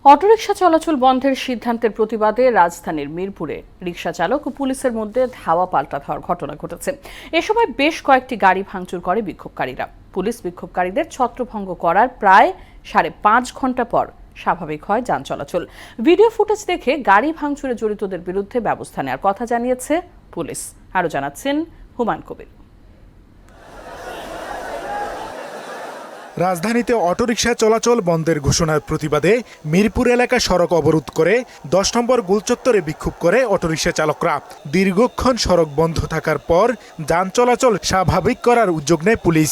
Autorickshaw চলাচল বন্ধের সিদ্ধান্তের প্রতিবাদে রাজধানীর মিরপুরে রিকশা চালক ও পুলিশের মধ্যে ধাওয়া পাল্টা ধাওয়ার ঘটনা ঘটেছে। এ সময় বেশ কয়েকটি গাড়ি ভাঙচুর করে বিক্ষোভকারীরা। পুলিশ বিক্ষোভকারীদের ছত্রভঙ্গ করার প্রায় 5.5 ঘন্টা পর স্বাভাবিক হয় যান চলাচল। ভিডিও ফুটেজ দেখে গাড়ি ভাঙচুরে জড়িতদের বিরুদ্ধে ব্যবস্থা নেওয়ার কথা জানিয়েছে পুলিশ। আরও জানাচ্ছেন হুমায়ুন কবির। রাজধানীতে অটোরিকশা চলাচল বন্ধের ঘোষণার প্রতিবাদে মিরপুর এলাকা সড়ক অবরোধ করে 10 নম্বর গোলচত্বরে বিক্ষোভ করে অটোরিকশা চালকরা। দীর্ঘক্ষণ সড়ক বন্ধ থাকার পর যান চলাচল স্বাভাবিক করার উদ্যোগ নেয় পুলিশ।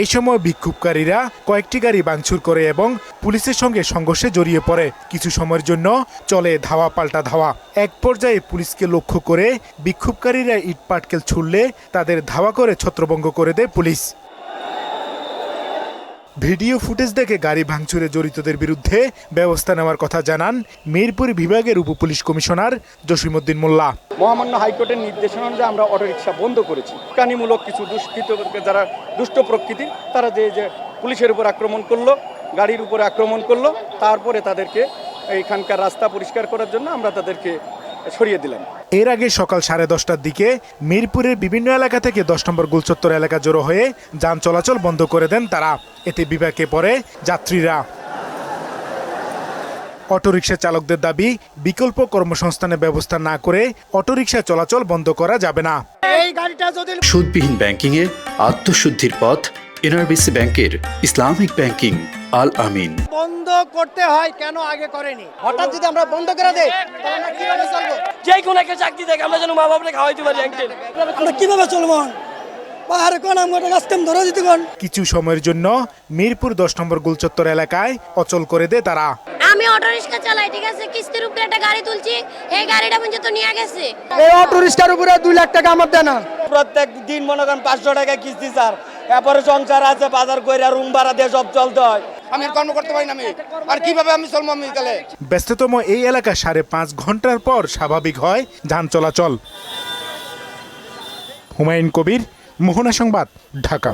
এই সময় বিক্ষোভকারীরা কয়েকটি গাড়ি ভাঙচুর করে এবং পুলিশের সঙ্গে সংঘর্ষে জড়িয়ে পড়ে। কিছু সময়ের জন্য চলে ধাওয়া পাল্টা ধাওয়া। এক পর্যায়ে পুলিশকে লক্ষ্য করে বিক্ষোভকারীরা ইট পাটকেল ছুড়লে তাদের ধাওয়া করে ছত্রভঙ্গ করে দেয় পুলিশ। ভিডিও ফুটেজ দেখে গাড়ি ভাঙচুরে জড়িতদের বিরুদ্ধে ব্যবস্থা নেওয়ার কথা জানান মিরপুর বিভাগের উপপুলিশ কমিশনার জসিমউদ্দিন মোল্লা। মহামান্য হাইকোর্টের নির্দেশনা অনুযায়ী আমরা অটোরিকশা বন্ধ করেছি। উস্কানিমূলক কিছু দুষ্কৃত যারা দুষ্ট প্রকৃতির তারা যে পুলিশের উপর আক্রমণ করলো, গাড়ির উপর আক্রমণ করলো, তারপরে তাদেরকে এইখানকার রাস্তা পরিষ্কার করার জন্য আমরা তাদেরকে সরিয়ে দিলাম। এর আগে সকাল 10:30টার দিকে মিরপুরের বিভিন্ন এলাকা থেকে 10 নম্বর গোলচত্বর এলাকা জড়ো হয়ে যান চলাচল বন্ধ করে দেন তারা। এতে বিপাকে পড়ে যাত্রীরা। অটোরিকশা চালকদের দাবি, বিকল্প কর্মসংস্থানের ব্যবস্থা না করে অটোরিকশা চলাচল বন্ধ করা যাবে না। সুদবিহীন ব্যাংকিং এ আত্মশুদ্ধির পথ এনআরবিসি ব্যাংকের ইসলামিক ব্যাংকিং আল আমিন। বন্ধ করতে হয় কেন আগে করেনি? হঠাৎ যদি আমরা বন্ধ করে দেই তাহলে আমরা কিভাবে চলবো? যে কোনো একটা চাকরি দেখে আমরা যেন মা বাবাকে খাওয়াইতে পারি একদিন। আমরা কিভাবে চলবো? পাহাড়ে কোন আমরা রাস্তা ধরে দিতে কোন? কিছু সময়ের জন্য মিরপুর 10 নম্বর গোলচত্বর এলাকায় অচল করে দেয় তারা। আমি অটোরিকশা চালাই, ঠিক আছে, কিস্তির উপরে একটা গাড়ি তুলছি, এই গাড়িটা পর্যন্ত নিয়ে গেছে। এই অটোরিকশার উপরে 2 লাখ টাকা আমার দেনা। প্রত্যেক দিন মনে করেন 500 টাকা কিস্তি স্যার। এরপরে সংসার আছে, বাজার কইরা রুম ভাড়া দিয়ে সব চলতে হয়। আমি কর্ম করতে পারি না, আমি আর কিভাবে আমি চলবো? আমি তাহলে ব্যস্ততম এই এলাকা 5.5 ঘন্টার পর স্বাভাবিক হয় যান চলাচল। হুমায়ুন কবির, মোহনা সংবাদ, ঢাকা।